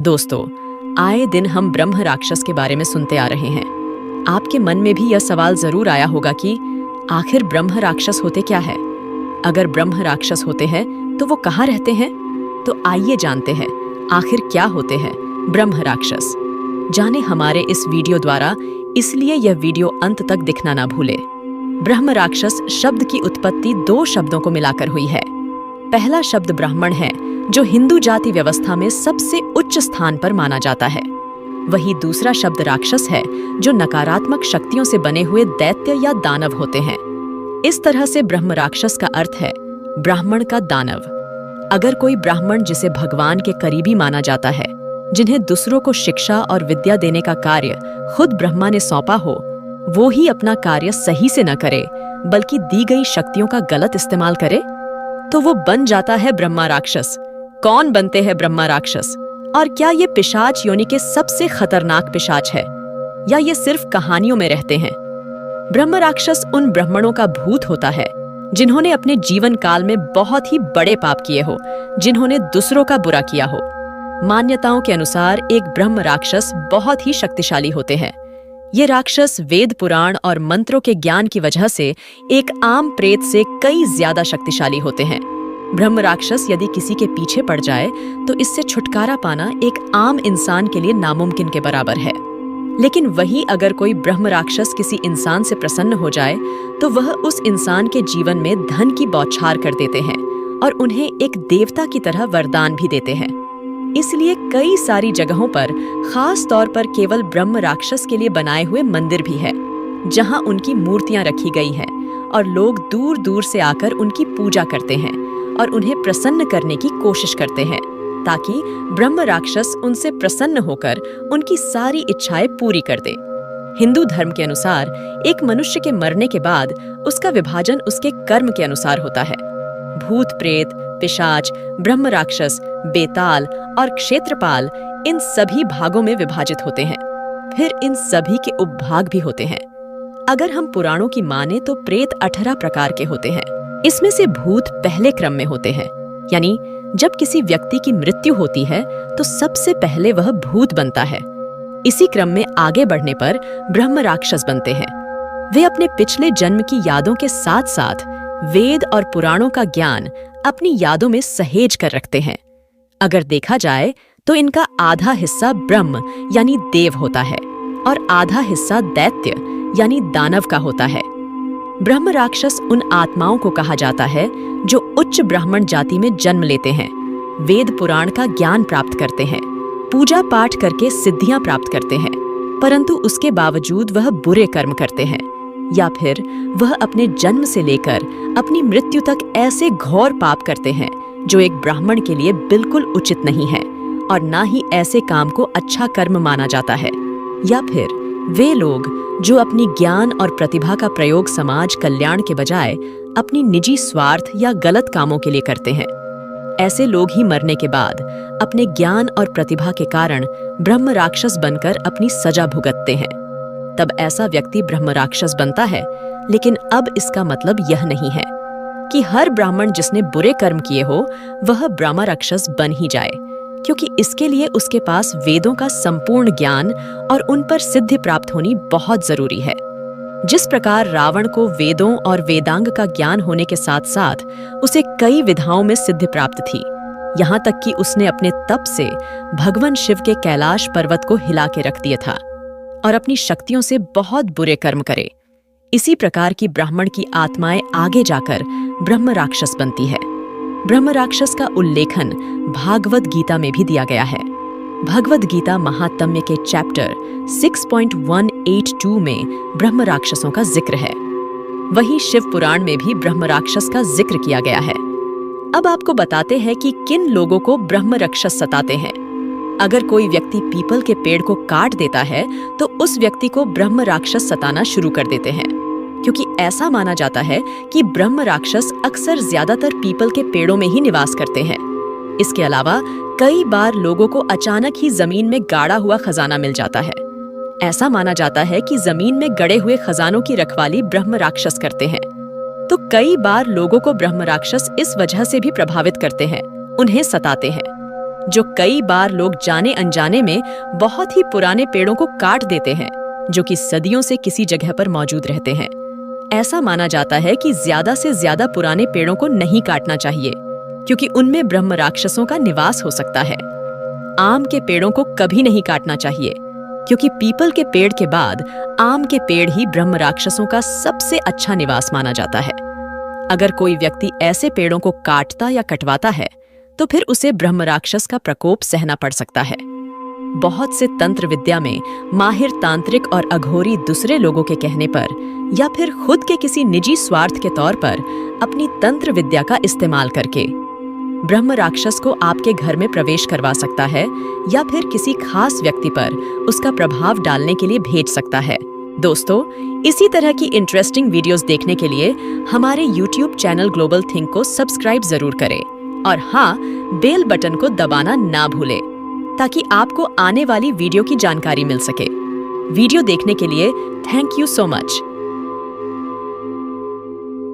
दोस्तों, आए दिन हम ब्रह्म राक्षस के बारे में सुनते आ रहे हैं। आपके मन में भी यह सवाल जरूर आया होगा कि आखिर ब्रह्म राक्षस होते क्या है? अगर ब्रह्म राक्षस होते हैं तो वो कहाँ रहते हैं? तो आइए जानते हैं आखिर क्या होते हैं ब्रह्म राक्षस। जाने हमारे इस वीडियो द्वारा, इसलिए यह वीडियो अंत तक दिखना ना भूले। ब्रह्म राक्षस शब्द की उत्पत्ति दो शब्दों को मिलाकर हुई है। पहला शब्द ब्राह्मण है, जो हिंदू जाति व्यवस्था में सबसे उच्च स्थान पर माना जाता है। वही दूसरा शब्द राक्षस है, जो नकारात्मक शक्तियों से बने हुए दैत्य या दानव होते हैं। इस तरह से ब्रह्म राक्षस का अर्थ है ब्राह्मण का दानव। अगर कोई ब्राह्मण जिसे भगवान के करीबी माना जाता है, जिन्हें दूसरों को शिक्षा और विद्या देने का कार्य खुद ब्रह्मा ने सौंपा हो, वो ही अपना कार्य सही से न करे बल्कि दी गई शक्तियों का गलत इस्तेमाल करे, तो वो बन जाता है ब्रह्मा राक्षस। कौन बनते हैं ब्रह्मा राक्षस, और क्या ये पिशाच योनि के सबसे खतरनाक पिशाच है, या ये सिर्फ कहानियों में रहते हैं? ब्रह्म राक्षस उन ब्राह्मणों का भूत होता है जिन्होंने अपने जीवन काल में बहुत ही बड़े पाप किए हो, जिन्होंने दूसरों का बुरा किया हो। मान्यताओं के अनुसार एक ब्रह्म राक्षस बहुत ही शक्तिशाली होते हैं। ये राक्षस वेद पुराण और मंत्रों के ज्ञान की वजह से एक आम प्रेत से कई ज्यादा शक्तिशाली होते हैं। ब्रह्म राक्षस यदि किसी के पीछे पड़ जाए तो इससे छुटकारा पाना एक आम इंसान के लिए नामुमकिन के बराबर है। लेकिन वही अगर कोई ब्रह्म राक्षस किसी इंसान से प्रसन्न हो जाए तो वह उस इंसान के जीवन में धन की बौछार कर देते हैं और उन्हें एक देवता की तरह वरदान भी देते हैं। इसलिए कई सारी जगहों पर, खास तौर पर केवल ब्रह्म राक्षस के लिए बनाए हुए मंदिर भी है, जहां उनकी मूर्तियां रखी गई हैं और लोग दूर दूर से आकर उनकी पूजा करते हैं और उन्हें प्रसन्न करने की कोशिश करते हैं, ताकि ब्रह्म राक्षस उनसे प्रसन्न होकर उनकी सारी इच्छाएं पूरी कर दे। हिंदू धर्म के अनुसार एक मनुष्य के मरने के बाद उसका विभाजन उसके कर्म के अनुसार होता है। भूत प्रेत, पिशाच, ब्रह्म राक्षस, बेताल और क्षेत्रपाल इन सभी भागों में विभाजित होते हैं। फिर इन सभी के उपभाग भी होते हैं। अगर हम पुराणों की माने तो प्रेत 18 प्रकार के होते हैं। इसमें से भूत पहले क्रम में होते हैं, यानी जब किसी व्यक्ति की मृत्यु होती है तो सबसे पहले वह भूत बनता है। इसी क्रम में आगे बढ़ने पर ब्रह्म राक्षस बनते हैं। वे अपने पिछले जन्म की यादों के साथ साथ वेद और पुराणों का ज्ञान अपनी यादों में सहेज कर रखते हैं। अगर देखा जाए तो इनका आधा हिस्सा ब्रह्म यानी देव होता है और आधा हिस्सा दैत्य यानी दानव का होता है। ब्रह्म राक्षस उन आत्माओं को कहा जाता है जो उच्च ब्राह्मण जाति में जन्म लेते हैं, वेद पुराण का ज्ञान प्राप्त करते हैं, पूजा पाठ करके सिद्धियां प्राप्त करते हैं, परंतु उसके बावजूद वह बुरे कर्म करते हैं, या फिर वह अपने जन्म से लेकर अपनी मृत्यु तक ऐसे घोर पाप करते हैं जो एक ब्राह्मण के लिए बिल्कुल उचित नहीं है, और ना ही ऐसे काम को अच्छा कर्म माना जाता है। या फिर वे लोग जो अपनी ज्ञान और प्रतिभा का प्रयोग समाज कल्याण के बजाय अपनी निजी स्वार्थ या गलत कामों के लिए करते हैं। ऐसे लोग ही मरने के बाद अपने ज्ञान और प्रतिभा के कारण ब्रह्म राक्षस बनकर अपनी सजा भुगतते हैं। तब ऐसा व्यक्ति ब्रह्म राक्षस बनता है। लेकिन अब इसका मतलब यह नहीं है कि हर ब्राह्मण जिसने बुरे कर्म किए हो वह ब्रह्म राक्षस बन ही जाए, क्योंकि इसके लिए उसके पास वेदों का संपूर्ण ज्ञान और उन पर सिद्धि प्राप्त होनी बहुत जरूरी है। जिस प्रकार रावण को वेदों और वेदांग का ज्ञान होने के साथ साथ उसे कई विधाओं में सिद्धि प्राप्त थी, यहाँ तक कि उसने अपने तप से भगवान शिव के कैलाश पर्वत को हिला के रख दिया था और अपनी शक्तियों से बहुत बुरे कर्म करे। इसी प्रकार की ब्राह्मण की आत्माएं आगे जाकर ब्रह्म राक्षस बनती है। ब्रह्म राक्षस का उल्लेखन भागवत गीता में भी दिया गया है। भगवत गीता महात्म्य के चैप्टर 6.182 में ब्रह्म राक्षसों का जिक्र है। वहीं शिव पुराण में भी ब्रह्म राक्षस का जिक्र किया गया है। अब आपको बताते हैं कि किन लोगों को ब्रह्म राक्षस सताते हैं। अगर कोई व्यक्ति पीपल के पेड़ को काट देता है तो उस व्यक्ति को ब्रह्म राक्षस सताना शुरू कर देते हैं, क्योंकि ऐसा माना जाता है कि ब्रह्म राक्षस अक्सर ज्यादातर पीपल के पेड़ों में ही निवास करते हैं। इसके अलावा कई बार लोगों को अचानक ही जमीन में गाड़ा हुआ खजाना मिल जाता है। ऐसा माना जाता है कि जमीन में गड़े हुए खजानों की रखवाली ब्रह्म राक्षस करते हैं। तो कई बार लोगों को ब्रह्म राक्षस इस वजह से भी प्रभावित करते हैं, उन्हें सताते हैं। जो कई बार लोग जाने अनजाने में बहुत ही पुराने पेड़ों को काट देते हैं, जो कि सदियों से किसी जगह पर मौजूद रहते हैं। ऐसा माना जाता है कि ज्यादा से ज्यादा पुराने पेड़ों को नहीं काटना चाहिए, क्योंकि उनमें ब्रह्म राक्षसों का निवास हो सकता है। आम के पेड़ों को कभी नहीं काटना चाहिए, क्योंकि पीपल के पेड़ के बाद आम के पेड़ ही ब्रह्म राक्षसों का सबसे अच्छा निवास माना जाता है। अगर कोई व्यक्ति ऐसे पेड़ों को काटता या कटवाता है, तो फिर उसे ब्रह्म राक्षस का प्रकोप सहना पड़ सकता है। बहुत से तंत्र विद्या में माहिर तांत्रिक और अघोरी दूसरे लोगों के कहने पर या फिर खुद के किसी निजी स्वार्थ के तौर पर अपनी तंत्र विद्या का इस्तेमाल करके ब्रह्म राक्षस को आपके घर में प्रवेश करवा सकता है या फिर किसी खास व्यक्ति पर उसका प्रभाव डालने के लिए भेज सकता है। दोस्तों, इसी तरह की इंटरेस्टिंग वीडियोस देखने के लिए हमारे YouTube चैनल ग्लोबल थिंक को सब्सक्राइब जरूर करें और हाँ, बेल बटन को दबाना ना भूलें, ताकि आपको आने वाली वीडियो की जानकारी मिल सके। वीडियो देखने के लिए थैंक यू सो मच।